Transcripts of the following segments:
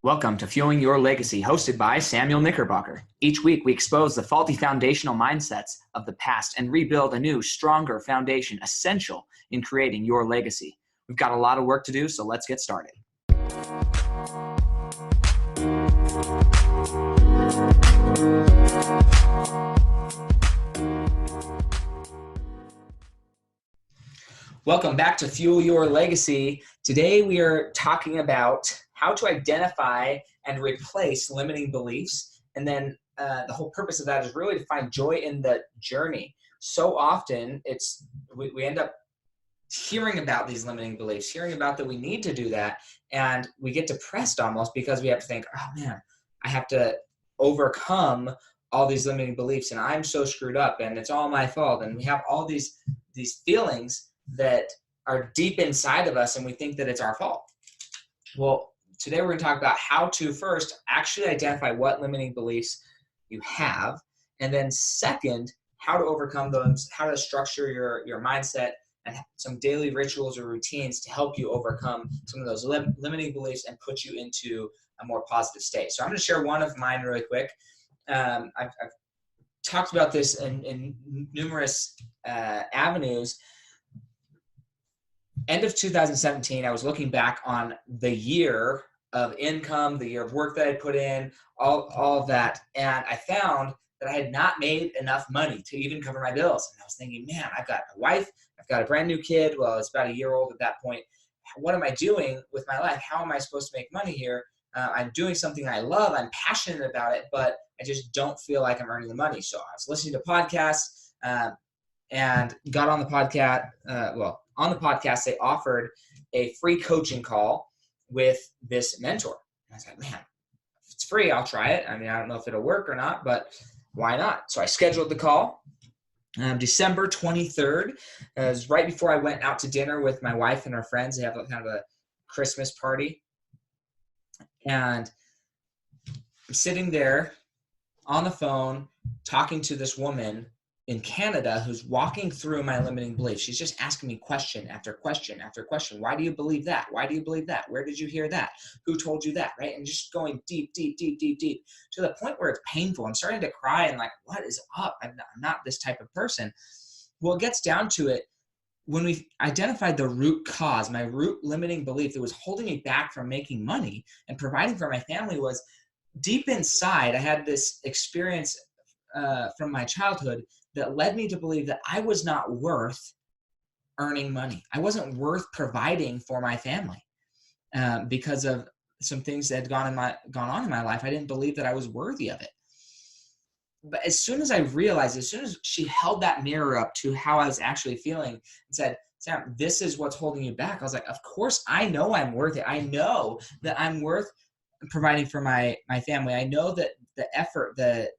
Welcome to Fueling Your Legacy, hosted by Samuel Knickerbocker. Each week, we expose the faulty foundational mindsets of the past and rebuild a new, stronger foundation essential in creating your legacy. We've got a lot of work to do, so let's get started. Welcome back to Fuel Your Legacy. Today, we are talking about how to identify and replace limiting beliefs. And then the whole purpose of that is really to find joy in the journey. So often we end up hearing about these limiting beliefs, hearing about that we need to do that. And we get depressed almost because we have to think, oh man, I have to overcome all these limiting beliefs and I'm so screwed up and it's all my fault. And we have all these feelings that are deep inside of us and we think that it's our fault. Well, today we're going to talk about how to first actually identify what limiting beliefs you have, and then second, how to overcome those, how to structure your mindset and some daily rituals or routines to help you overcome some of those limiting beliefs and put you into a more positive state. So I'm going to share one of mine really quick. I've talked about this in numerous avenues. End of 2017, I was looking back on the year of income, the year of work that I put in, all of that. And I found that I had not made enough money to even cover my bills. And I was thinking, man, I've got a wife, I've got a brand new kid. Well, it's about a year old at that point. What am I doing with my life? How am I supposed to make money here? I'm doing something I love. I'm passionate about it, but I just don't feel like I'm earning the money. So I was listening to podcasts and got on the podcast. On the podcast, they offered a free coaching call with this mentor. And I was like, man, if it's free, I'll try it. I mean, I don't know if it'll work or not, but why not? So I scheduled the call. December 23rd. It was right before I went out to dinner with my wife and her friends. They have kind of a Christmas party. And I'm sitting there on the phone talking to this woman in Canada who's walking through my limiting beliefs. She's just asking me question after question after question. Why do you believe that? Why do you believe that? Where did you hear that? Who told you that? Right? And just going deep to the point where it's painful. I'm starting to cry and like, what is up? I'm not this type of person. Well, it gets down to it. When we identified the root cause, my root limiting belief that was holding me back from making money and providing for my family was deep inside. I had this experience from my childhood that led me to believe that I was not worth earning money. I wasn't worth providing for my family because of some things that had gone on in my life. I didn't believe that I was worthy of it. But as soon as I realized, as soon as she held that mirror up to how I was actually feeling and said, Sam, this is what's holding you back. I was like, of course, I know I'm worth it. I know that I'm worth providing for my family. I know that the effort, the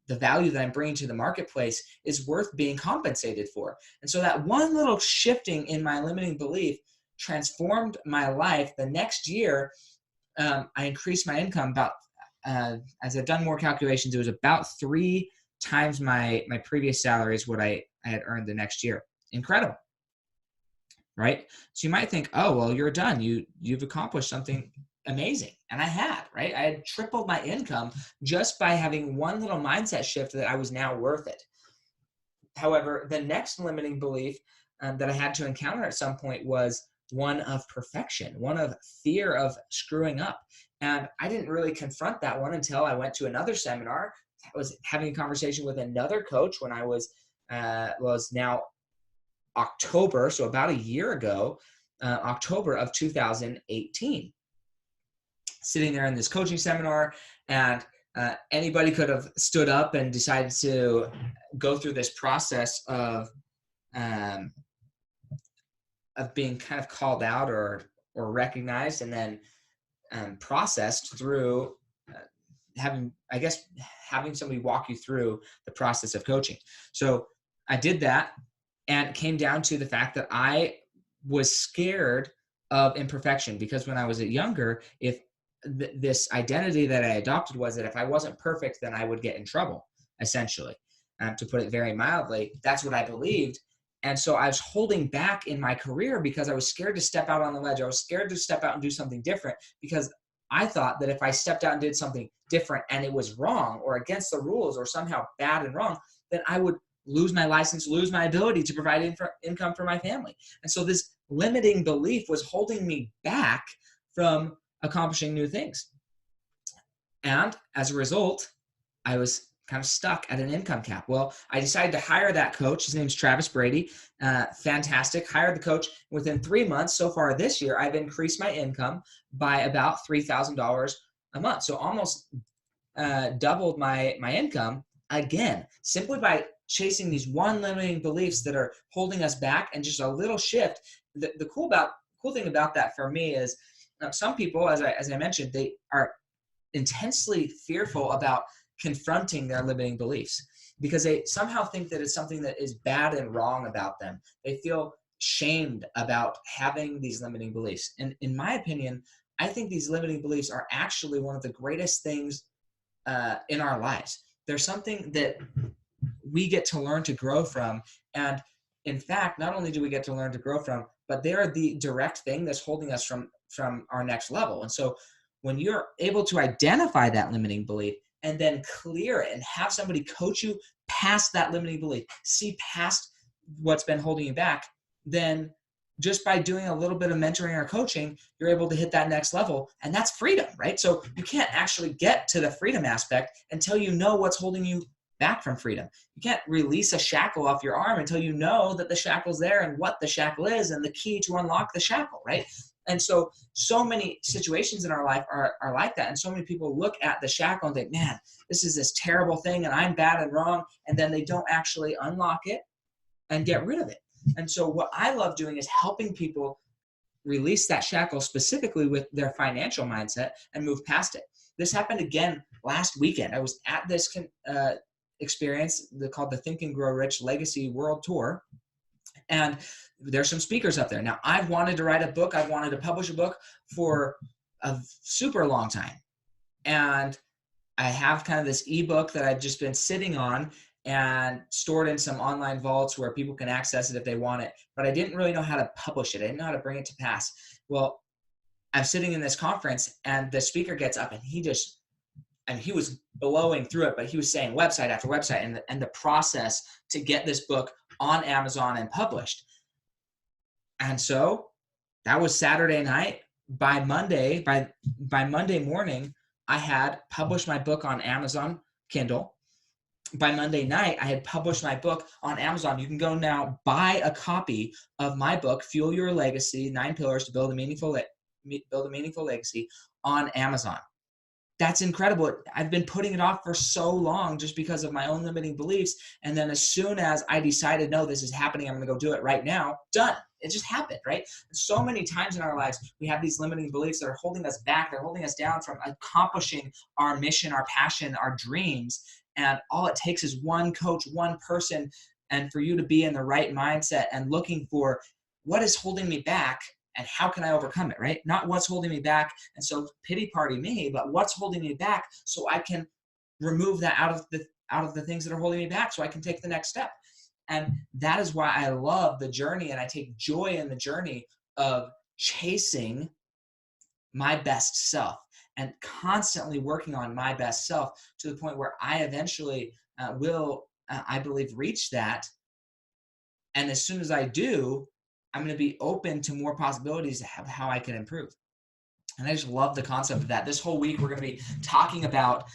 value that I'm bringing to the marketplace is worth being compensated for. And so that one little shifting in my limiting belief transformed my life. The next year, I increased my income about, as I've done more calculations, it was about 3 times my previous salary is what I had earned the next year. Incredible, right? So you might think, oh, well, you're done. You've accomplished something amazing. And I had, right? I had tripled my income just by having one little mindset shift that I was now worth it. However, the next limiting belief that I had to encounter at some point was one of perfection, one of fear of screwing up. And I didn't really confront that one until I went to another seminar. I was having a conversation with another coach when I was now October, so about a year ago, October of 2018. Sitting there in this coaching seminar, and anybody could have stood up and decided to go through this process of being kind of called out or recognized, and then processed through having somebody walk you through the process of coaching. So I did that, and it came down to the fact that I was scared of imperfection, because when I was younger, if this identity that I adopted was that if I wasn't perfect, then I would get in trouble, essentially. To put it very mildly, that's what I believed. And so I was holding back in my career because I was scared to step out on the ledge. I was scared to step out and do something different because I thought that if I stepped out and did something different and it was wrong or against the rules or somehow bad and wrong, then I would lose my license, lose my ability to provide income for my family. And so this limiting belief was holding me back from accomplishing new things. And as a result, I was kind of stuck at an income cap. Well, I decided to hire that coach. His name's Travis Brady. Fantastic. Hired the coach. Within 3 months so far this year, I've increased my income by about $3,000 a month. So almost doubled my income again, simply by chasing these one limiting beliefs that are holding us back, and just a little shift. The cool thing about that for me is some people, as I mentioned, they are intensely fearful about confronting their limiting beliefs because they somehow think that it's something that is bad and wrong about them. They feel shamed about having these limiting beliefs. And in my opinion, I think these limiting beliefs are actually one of the greatest things in our lives. They're something that we get to learn to grow from. And in fact, not only do we get to learn to grow from, but they are the direct thing that's holding us from our next level. And so when you're able to identify that limiting belief and then clear it and have somebody coach you past that limiting belief, see past what's been holding you back, then just by doing a little bit of mentoring or coaching, you're able to hit that next level. And that's freedom, right? So you can't actually get to the freedom aspect until you know what's holding you back from freedom. You can't release a shackle off your arm until you know that the shackle's there and what the shackle is and the key to unlock the shackle, right? And so many situations in our life are like that. And so many people look at the shackle and think, man, this is this terrible thing and I'm bad and wrong. And then they don't actually unlock it and get rid of it. And so what I love doing is helping people release that shackle specifically with their financial mindset and move past it. This happened again last weekend. I was at this experience called the Think and Grow Rich Legacy World Tour. And there's some speakers up there. Now, I've wanted to write a book. I've wanted to publish a book for a super long time. And I have kind of this ebook that I've just been sitting on and stored in some online vaults where people can access it if they want it. But I didn't really know how to publish it. I didn't know how to bring it to pass. Well, I'm sitting in this conference and the speaker gets up and he was blowing through it, but he was saying website after website and the process to get this book on Amazon and published. And so that was Saturday night. By Monday morning, I had published my book on Amazon Kindle. By Monday night, I had published my book on Amazon. You can go now buy a copy of my book, Fuel Your Legacy, 9 Pillars to Build a Meaningful Legacy, on Amazon. That's incredible. I've been putting it off for so long just because of my own limiting beliefs. And then as soon as I decided, no, this is happening, I'm going to go do it right now, done. It just happened, right? So many times in our lives, we have these limiting beliefs that are holding us back. They're holding us down from accomplishing our mission, our passion, our dreams. And all it takes is one coach, one person, and for you to be in the right mindset and looking for what is holding me back and how can I overcome it, right? Not what's holding me back, and so pity party me, but what's holding me back so I can remove that out of the things that are holding me back so I can take the next step. And that is why I love the journey and I take joy in the journey of chasing my best self and constantly working on my best self to the point where I eventually will, I believe, reach that. And as soon as I do, I'm going to be open to more possibilities of how I can improve. And I just love the concept of that. This whole week, we're going to be talking about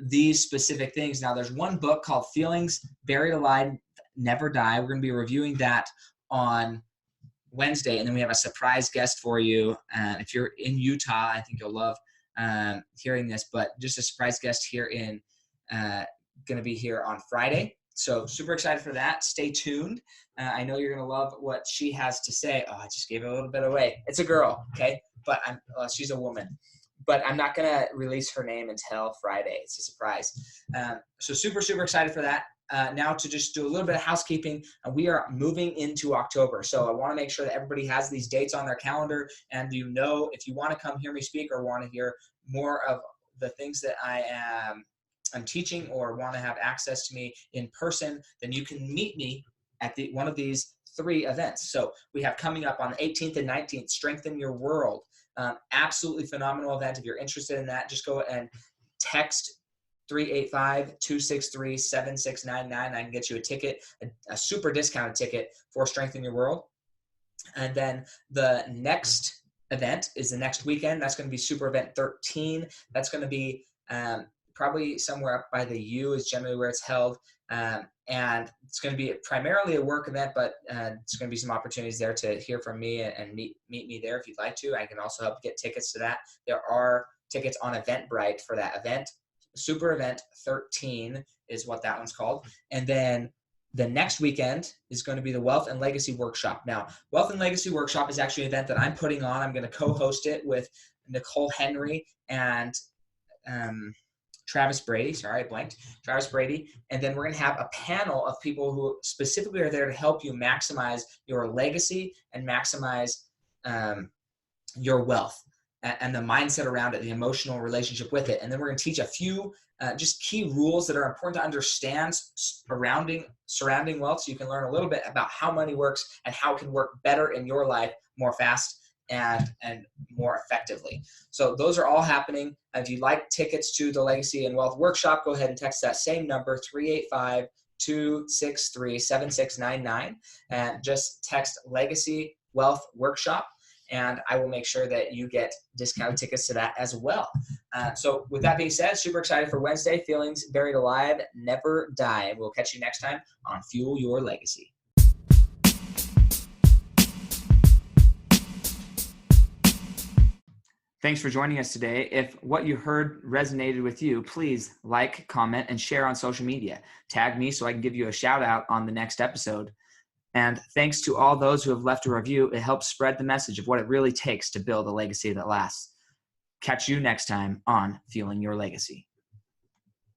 these specific things. Now, there's one book called Feelings Buried Alive, Never Die. We're going to be reviewing that on Wednesday. And then we have a surprise guest for you. If you're in Utah, I think you'll love hearing this. But just a surprise guest here going to be here on Friday. So super excited for that. Stay tuned. I know you're going to love what she has to say. Oh, I just gave it a little bit away. It's a girl, okay? But she's a woman. But I'm not going to release her name until Friday. It's a surprise. So super, super excited for that. Now to just do a little bit of housekeeping, we are moving into October. So I want to make sure that everybody has these dates on their calendar. And if you want to come hear me speak or want to hear more of the things that I'm teaching or want to have access to me in person, then you can meet me at one of these 3 events. So we have coming up on the 18th and 19th, Strengthen Your World. Absolutely phenomenal event. If you're interested in that, just go and text 385-263-7699. I can get you a ticket, a super discounted ticket for Strengthen Your World. And then the next event is the next weekend. That's going to be Super Event 13. That's going to be probably somewhere up by the U is generally where it's held. And it's going to be primarily a work event, but it's going to be some opportunities there to hear from me and meet me there if you'd like to. I can also help get tickets to that. There are tickets on Eventbrite for that event. Super Event 13 is what that one's called. And then the next weekend is going to be the Wealth and Legacy Workshop. Now, Wealth and Legacy Workshop is actually an event that I'm putting on. I'm going to co-host it with Nicole Henry and Travis Brady. Sorry, I blanked. Travis Brady. And then we're going to have a panel of people who specifically are there to help you maximize your legacy and maximize your wealth and the mindset around it, the emotional relationship with it. And then we're going to teach a few just key rules that are important to understand surrounding wealth, so you can learn a little bit about how money works and how it can work better in your life more fast and more effectively. So those are all happening. If you'd like tickets to the Legacy and Wealth Workshop, go ahead and text that same number, 385-263-7699, and just text Legacy Wealth Workshop, and I will make sure that you get discounted tickets to that as well. So with that being said, super excited for Wednesday. Feelings buried alive never die. We'll catch you next time on Fuel Your Legacy. Thanks for joining us today. If what you heard resonated with you, please like, comment, and share on social media. Tag me so I can give you a shout out on the next episode. And thanks to all those who have left a review. It helps spread the message of what it really takes to build a legacy that lasts. Catch you next time on Fueling Your Legacy.